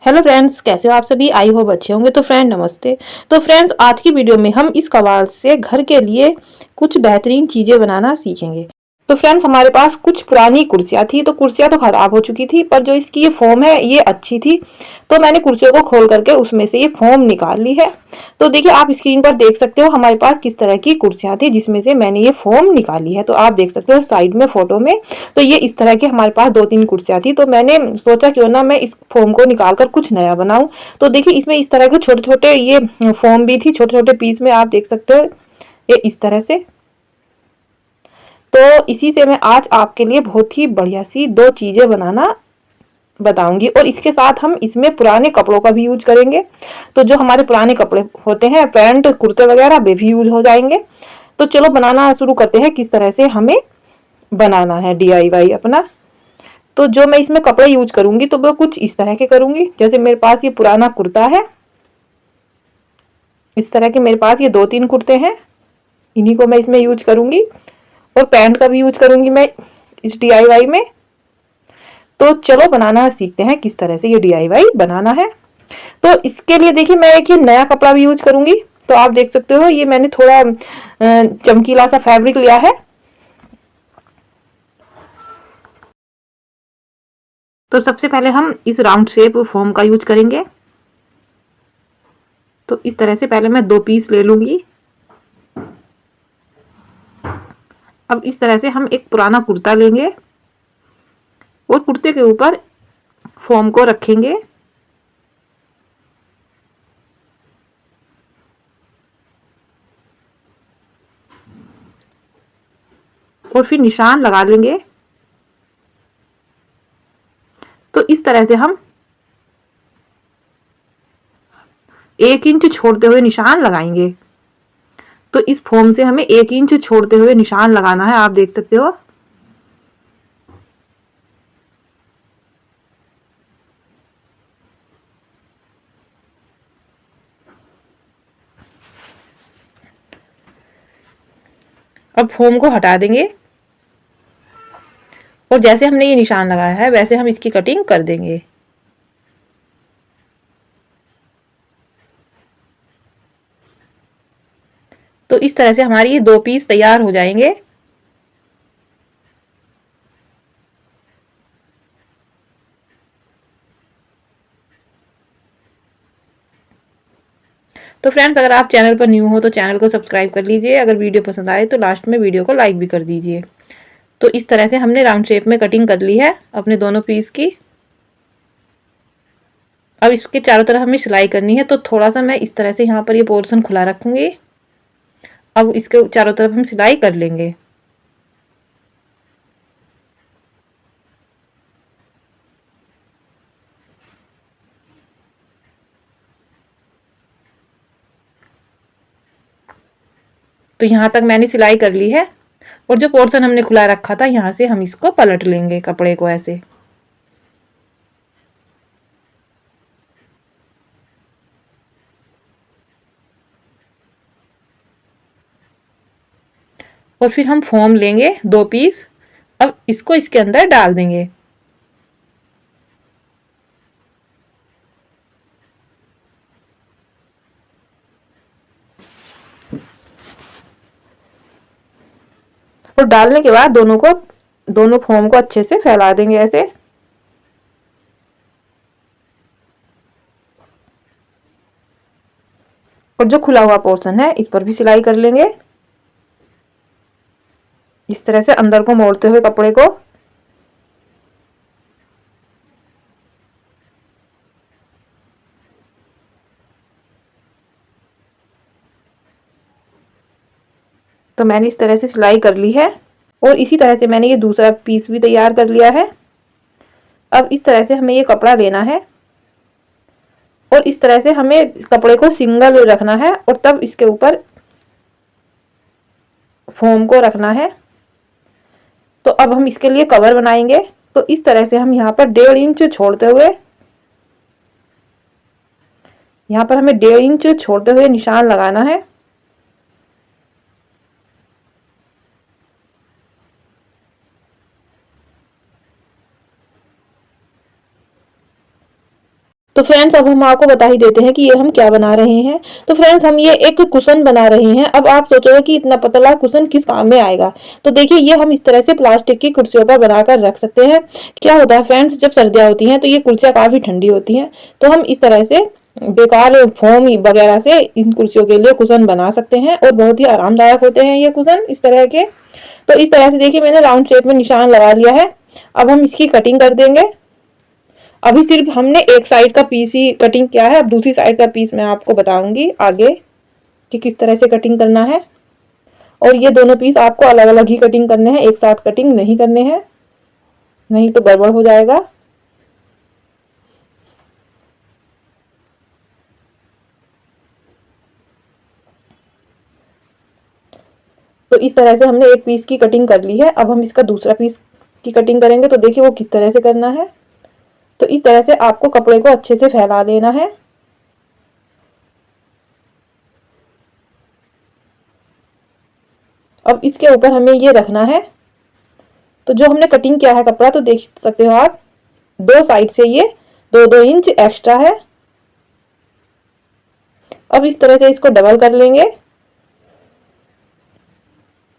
Hello friends, कैसे हो आप सभी। आई होप अच्छे होंगे। तो फ्रेंड नमस्ते। तो फ्रेंड्स, आज की वीडियो में हम इस कबाड़ से घर के लिए कुछ बेहतरीन चीज़ें बनाना सीखेंगे। तो फ्रेंड्स, हमारे पास कुछ पुरानी कुर्सियाँ थी। तो कुर्सियाँ तो ख़राब हो चुकी थी, पर जो इसकी ये फोम है ये अच्छी थी। तो मैंने कुर्सियों को खोल करके उसमें से ये फोम निकाल ली है। तो देखिए, आप स्क्रीन पर देख सकते हो हमारे पास किस तरह की कुर्सियाँ थी जिसमें से मैंने ये फोम निकाली है। तो आप देख सकते हो साइड में फोटो में। तो ये इस तरह की हमारे पास 2-3 कुर्सियाँ थी। तो मैंने सोचा क्यों ना मैं इस फोम को निकाल कर कुछ नया बनाऊं। तो देखिए, इसमें इस तरह के छोटे छोटे ये फोम भी थी, छोटे छोटे पीस में आप देख सकते हो ये इस तरह से। तो इसी से मैं आज आपके लिए बहुत ही बढ़िया सी 2 चीजें बनाना बताऊंगी। और इसके साथ हम इसमें पुराने कपड़ों का भी यूज करेंगे। तो जो हमारे पुराने कपड़े होते हैं, पैंट कुर्ते वगैरह, वे भी यूज हो जाएंगे। तो चलो बनाना शुरू करते हैं, किस तरह से हमें बनाना है DIY अपना। तो जो मैं इसमें कपड़े यूज करूंगी तो मैं कुछ इस तरह के करूंगी। जैसे मेरे पास ये पुराना कुर्ता है, इस तरह के मेरे पास ये 2-3 कुर्ते हैं, इन्हीं को मैं इसमें यूज करूंगी। और पैंट का भी यूज करूंगी मैं इस DIY में। तो चलो बनाना सीखते हैं किस तरह से ये DIY बनाना है। तो इसके लिए देखिए, मैं एक ये नया कपड़ा भी यूज करूंगी। तो आप देख सकते हो ये मैंने थोड़ा चमकीला सा फैब्रिक लिया है। तो सबसे पहले हम इस राउंड शेप फॉर्म का यूज करेंगे। तो इस तरह से पहले मैं 2 पीस ले लूंगी। अब इस तरह से हम एक पुराना कुर्ता लेंगे और कुर्ते के ऊपर फॉर्म को रखेंगे। और फिर निशान लगा लेंगे। तो इस तरह से हम 1 इंच छोड़ते हुए निशान लगाएंगे। तो इस फॉर्म से हमें 1 इंच छोड़ते हुए निशान लगाना है, आप देख सकते हो। अब फॉर्म को हटा देंगे और जैसे हमने ये निशान लगाया है वैसे हम इसकी कटिंग कर देंगे। तो इस तरह से हमारी ये 2 पीस तैयार हो जाएंगे। तो फ्रेंड्स, अगर आप चैनल पर न्यू हो तो चैनल को सब्सक्राइब कर लीजिए। अगर वीडियो पसंद आए तो लास्ट में वीडियो को लाइक भी कर दीजिए। तो इस तरह से हमने राउंड शेप में कटिंग कर ली है अपने दोनों पीस की। अब इसके चारों तरफ हमें सिलाई करनी है। तो थोड़ा सा मैं इस तरह से यहाँ पर ये पोर्शन खुला रखूंगी। अब इसके चारों तरफ हम सिलाई कर लेंगे। तो यहाँ तक मैंने सिलाई कर ली है। और जो पोर्शन हमने खुला रखा था यहाँ से हम इसको पलट लेंगे कपड़े को ऐसे। और फिर हम फोम लेंगे 2 पीस। अब इसको इसके अंदर डाल देंगे। और डालने के बाद दोनों फोम को अच्छे से फैला देंगे ऐसे। और जो खुला हुआ पोर्शन है इस पर भी सिलाई कर लेंगे, इस तरह से अंदर को मोड़ते हुए कपड़े को। तो मैंने इस तरह से सिलाई कर ली है। और इसी तरह से मैंने ये दूसरा पीस भी तैयार कर लिया है। अब इस तरह से हमें ये कपड़ा लेना है और इस तरह से हमें कपड़े को सिंगल रखना है और तब इसके ऊपर फोम को रखना है। तो अब हम इसके लिए कवर बनाएंगे। तो इस तरह से हम यहाँ पर 1.5 इंच छोड़ते हुए, यहाँ पर हमें 1.5 इंच छोड़ते हुए निशान लगाना है। तो फ्रेंड्स अब हम आपको बता ही देते हैं कि ये हम क्या बना रहे हैं। तो फ्रेंड्स हम ये एक कुशन बना रहे हैं। अब आप सोचोगे कि इतना पतला कुशन किस काम में आएगा, तो देखिए ये हम इस तरह से प्लास्टिक की कुर्सियों पर बनाकर रख सकते हैं। क्या होता है फ्रेंड्स, जब सर्दियाँ होती हैं तो ये कुर्सियाँ काफी ठंडी होती हैं, तो हम इस तरह से बेकार फोम वगैरह से इन कुर्सियों के लिए कुशन बना सकते हैं और बहुत ही आरामदायक होते हैं ये कुशन इस तरह के। तो इस तरह से देखिए मैंने राउंड शेप में निशान लगा लिया है। अब हम इसकी कटिंग कर देंगे। अभी सिर्फ हमने एक साइड का पीस ही कटिंग किया है, अब दूसरी साइड का पीस मैं आपको बताऊंगी आगे कि किस तरह से कटिंग करना है। और ये दोनों पीस आपको अलग अलग ही कटिंग करने हैं, एक साथ कटिंग नहीं करने हैं, नहीं तो गड़बड़ हो जाएगा। तो इस तरह से हमने एक पीस की कटिंग कर ली है। अब हम इसका दूसरा पीस की कटिंग करेंगे, तो देखिए वो किस तरह से करना है। तो इस तरह से आपको कपड़े को अच्छे से फैला लेना है। अब इसके ऊपर हमें ये रखना है। तो जो हमने कटिंग किया है कपड़ा, तो देख सकते हो आप दो साइड से ये 2-2 इंच एक्स्ट्रा है। अब इस तरह से इसको डबल कर लेंगे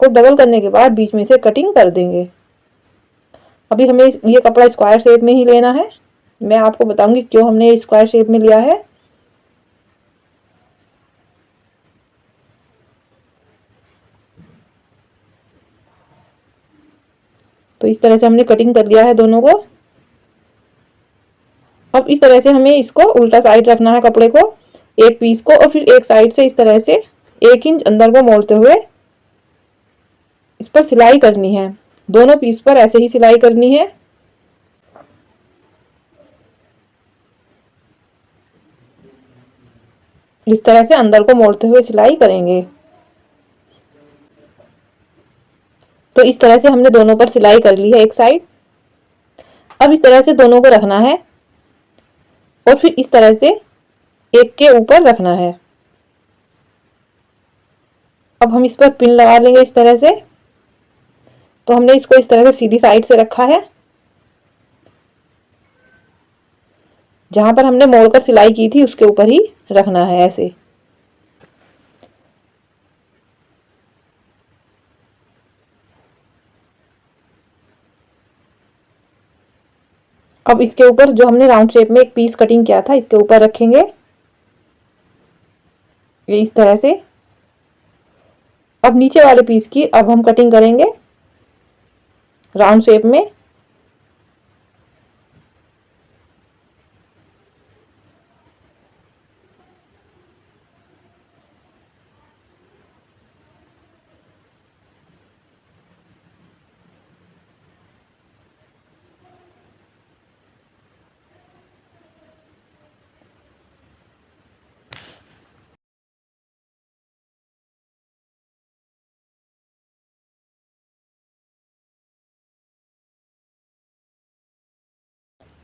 और डबल करने के बाद बीच में से कटिंग कर देंगे। अभी हमें ये कपड़ा स्क्वायर शेप में ही लेना है। मैं आपको बताऊंगी क्यों हमने स्क्वायर शेप में लिया है। तो इस तरह से हमने कटिंग कर लिया है दोनों को। अब इस तरह से हमें इसको उल्टा साइड रखना है कपड़े को, एक पीस को, और फिर एक साइड से इस तरह से 1 इंच अंदर को मोड़ते हुए इस पर सिलाई करनी है। दोनों पीस पर ऐसे ही सिलाई करनी है। इस तरह से अंदर को मोड़ते हुए सिलाई करेंगे। तो इस तरह से हमने दोनों पर सिलाई कर ली है एक साइड। अब इस तरह से दोनों को रखना है और फिर इस तरह से एक के ऊपर रखना है। अब हम इस पर पिन लगा लेंगे इस तरह से। तो हमने इसको इस तरह से सीधी साइड से रखा है। जहां पर हमने मोड़कर सिलाई की थी उसके ऊपर ही रखना है ऐसे। अब इसके ऊपर जो हमने राउंड शेप में एक पीस कटिंग किया था इसके ऊपर रखेंगे ये इस तरह से। अब नीचे वाले पीस की अब हम कटिंग करेंगे राउंड शेप में।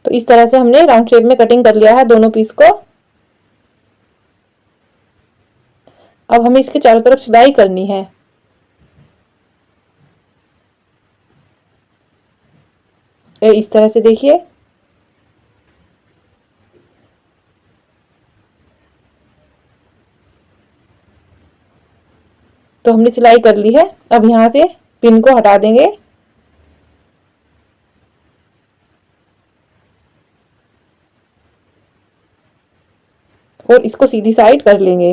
तो इस तरह से हमने राउंड शेप में कटिंग कर लिया है दोनों पीस को। अब हमें इसके चारों तरफ सिलाई करनी है। इस तरह से देखिए। तो हमने सिलाई कर ली है। अब यहाँ से पिन को हटा देंगे और इसको सीधी साइड कर लेंगे।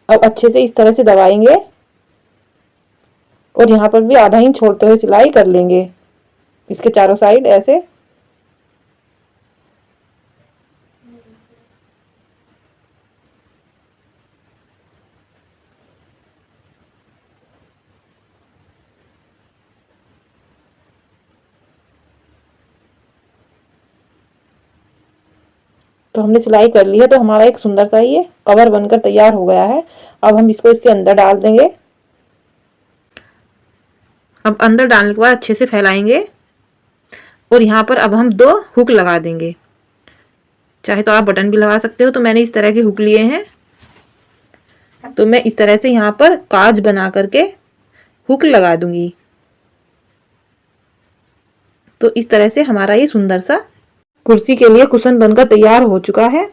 अब अच्छे से इस तरह से दबाएंगे और यहाँ पर भी आधा इंच छोड़ते हुए सिलाई कर लेंगे इसके चारों साइड ऐसे। तो हमने सिलाई कर ली है। तो हमारा एक सुंदर सा ये कवर बनकर तैयार हो गया है। अब हम इसको इसके अंदर डाल देंगे। अब अंदर डालने के बाद अच्छे से फैलाएंगे और यहाँ पर अब हम 2 हुक लगा देंगे। चाहे तो आप बटन भी लगा सकते हो, तो मैंने इस तरह के हुक लिए हैं। तो मैं इस तरह से यहाँ पर काज बना करके हुक लगा दूंगी। तो इस तरह से हमारा ये सुंदर सा कुर्सी के लिए कुशन बनकर तैयार हो चुका है।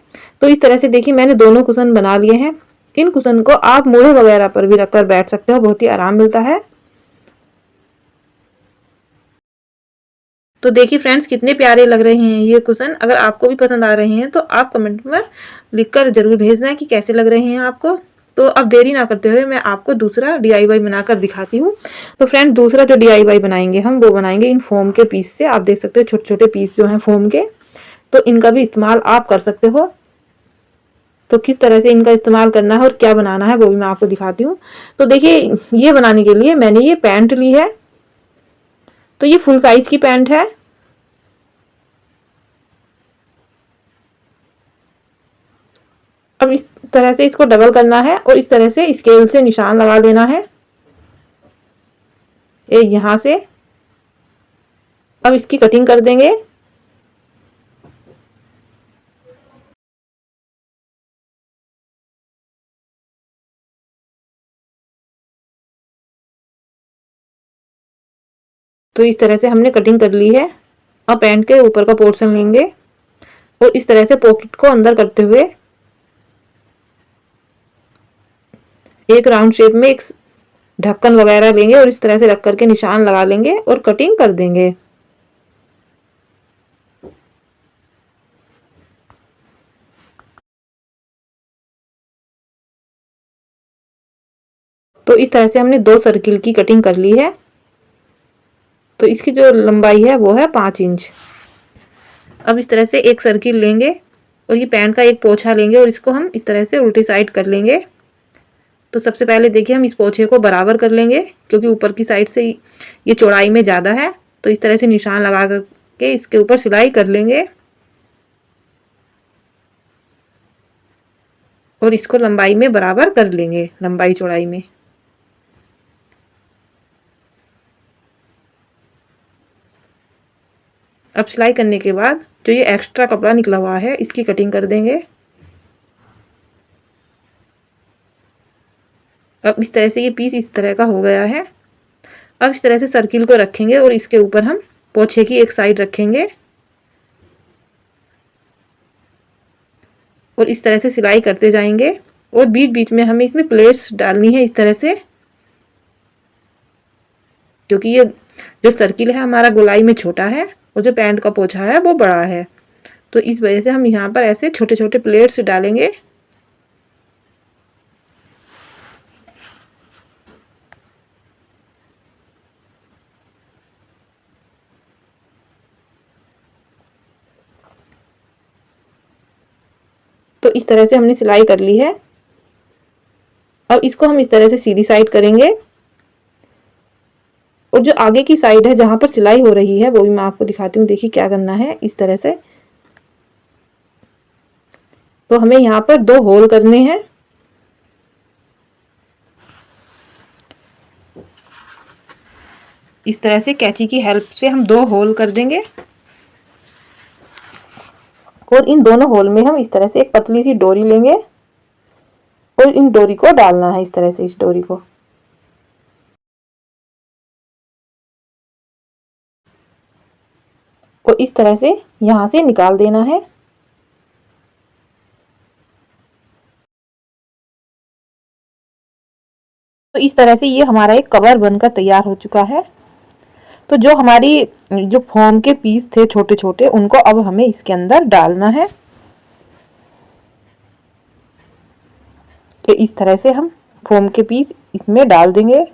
तो इस तरह से देखिए मैंने दोनों कुशन बना लिए हैं। इन कुशन को आप मूढ़े वगैरह पर भी रखकर बैठ सकते हो, बहुत ही आराम मिलता है। तो देखिए फ्रेंड्स कितने प्यारे लग रहे हैं ये कुशन। अगर आपको भी पसंद आ रहे हैं तो आप कमेंट में लिखकर जरूर भेजना कि कैसे लग रहे हैं आपको। तो अब देरी ना करते हुए मैं आपको दूसरा DIY बनाकर दिखाती हूँ। तो फ्रेंड दूसरा जो DIY बनाएंगे हम, वो बनाएंगे इन फोम के पीस से। आप देख सकते हो छोटे छोटे पीस जो हैं फोम के, तो इनका भी इस्तेमाल आप कर सकते हो। तो किस तरह से इनका इस्तेमाल करना है और क्या बनाना है वो भी मैं आपको दिखाती हूँ। तो देखिए ये बनाने के लिए मैंने ये पैंट ली है। तो ये फुल साइज की पैंट है। अब इस तरह से इसको डबल करना है और इस तरह से स्केल से निशान लगा देना है एक यहां से। अब इसकी कटिंग कर देंगे। तो इस तरह से हमने कटिंग कर ली है। अब पैंट के ऊपर का पोर्शन लेंगे और इस तरह से पॉकेट को अंदर करते हुए एक राउंड शेप में एक ढक्कन वगैरह लेंगे और इस तरह से रख करके निशान लगा लेंगे और कटिंग कर देंगे। तो इस तरह से हमने 2 सर्किल की कटिंग कर ली है। तो इसकी जो लंबाई है वो है 5 इंच। अब इस तरह से एक सर्किल लेंगे और ये पैंट का एक पोछा लेंगे और इसको हम इस तरह से उल्टी साइड कर लेंगे। तो सबसे पहले देखिए हम इस पोछे को बराबर कर लेंगे क्योंकि ऊपर की साइड से ये चौड़ाई में ज़्यादा है। तो इस तरह से निशान लगा करके इसके ऊपर सिलाई कर लेंगे और इसको लंबाई में बराबर कर लेंगे, लंबाई चौड़ाई में। अब सिलाई करने के बाद जो ये एक्स्ट्रा कपड़ा निकला हुआ है इसकी कटिंग कर देंगे। अब इस तरह से ये पीस इस तरह का हो गया है। अब इस तरह से सर्किल को रखेंगे और इसके ऊपर हम पोछे की एक साइड रखेंगे और इस तरह से सिलाई करते जाएंगे और बीच बीच में हमें इसमें प्लेट्स डालनी है इस तरह से, क्योंकि ये जो सर्किल है हमारा गोलाई में छोटा है और जो पैंट का पोछा है वो बड़ा है। तो इस वजह से हम यहाँ पर ऐसे छोटे छोटे प्लेट्स डालेंगे। तो इस तरह से हमने सिलाई कर ली है। अब इसको हम इस तरह से सीधी साइड करेंगे और जो आगे की साइड है जहां पर सिलाई हो रही है वो भी मैं आपको दिखाती हूँ। देखिए क्या करना है इस तरह से। तो हमें यहाँ पर 2 होल करने हैं। इस तरह से कैंची की हेल्प से हम 2 होल कर देंगे और इन दोनों होल में हम इस तरह से एक पतली सी डोरी लेंगे और इन डोरी को डालना है इस तरह से, इस डोरी को। और इस तरह से यहां से निकाल देना है। तो इस तरह से ये हमारा एक कवर बनकर तैयार हो चुका है। तो जो हमारी जो फोम के पीस थे छोटे छोटे उनको अब हमें इसके अंदर डालना है। तो इस तरह से हम फोम के पीस इसमें डाल देंगे।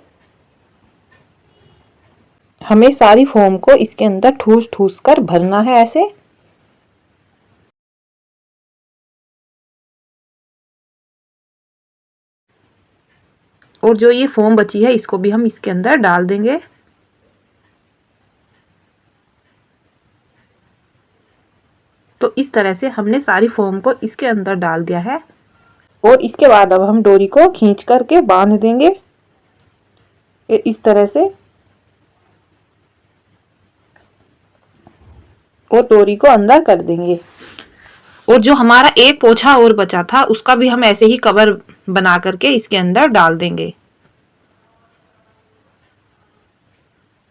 हमें सारी फोम को इसके अंदर ठूस ठूस कर भरना है ऐसे। और जो ये फोम बची है इसको भी हम इसके अंदर डाल देंगे। तो इस तरह से हमने सारी फोम को इसके अंदर डाल दिया है और इसके बाद अब हम डोरी को खींच करके बांध देंगे इस तरह से और डोरी को अंदर कर देंगे। और जो हमारा एक पोछा और बचा था उसका भी हम ऐसे ही कवर बना करके इसके अंदर डाल देंगे।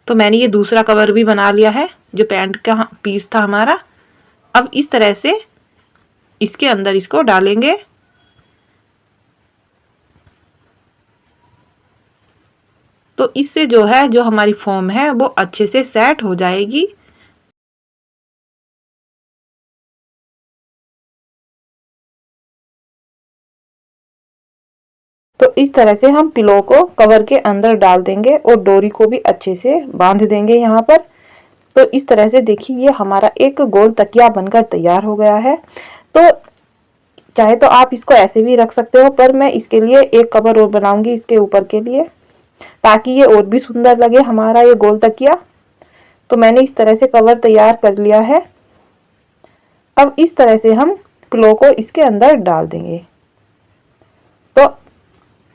तो मैंने ये दूसरा कवर भी बना लिया है जो पैंट का पीस था हमारा। अब इस तरह से इसके अंदर इसको डालेंगे। तो इससे जो है जो हमारी फोम है वो अच्छे से सेट हो जाएगी। तो इस तरह से हम पिलो को कवर के अंदर डाल देंगे और डोरी को भी अच्छे से बांध देंगे यहाँ पर। तो इस तरह से देखिए ये हमारा एक गोल तकिया बनकर तैयार हो गया है। तो चाहे तो आप इसको ऐसे भी रख सकते हो, पर मैं इसके लिए एक कवर और बनाऊंगी इसके ऊपर के लिए, ताकि ये और भी सुंदर लगे हमारा ये गोल तकिया। तो मैंने इस तरह से कवर तैयार कर लिया है। अब इस तरह से हम पिलो को इसके अंदर डाल देंगे। तो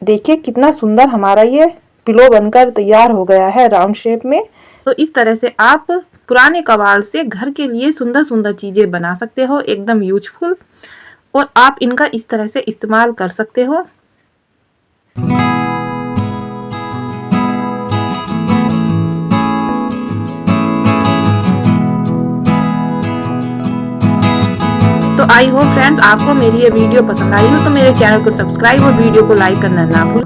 देखिए कितना सुंदर हमारा ये पिलो बनकर तैयार हो गया है राउंड शेप में। तो इस तरह से आप पुराने कबाड़ से घर के लिए सुंदर सुंदर चीजें बना सकते हो, एकदम यूजफुल, और आप इनका इस तरह से इस्तेमाल कर सकते हो। तो आई होप फ्रेंड्स आपको मेरी ये वीडियो पसंद आई हो तो मेरे चैनल को सब्सक्राइब और वीडियो को लाइक करना ना भूलें।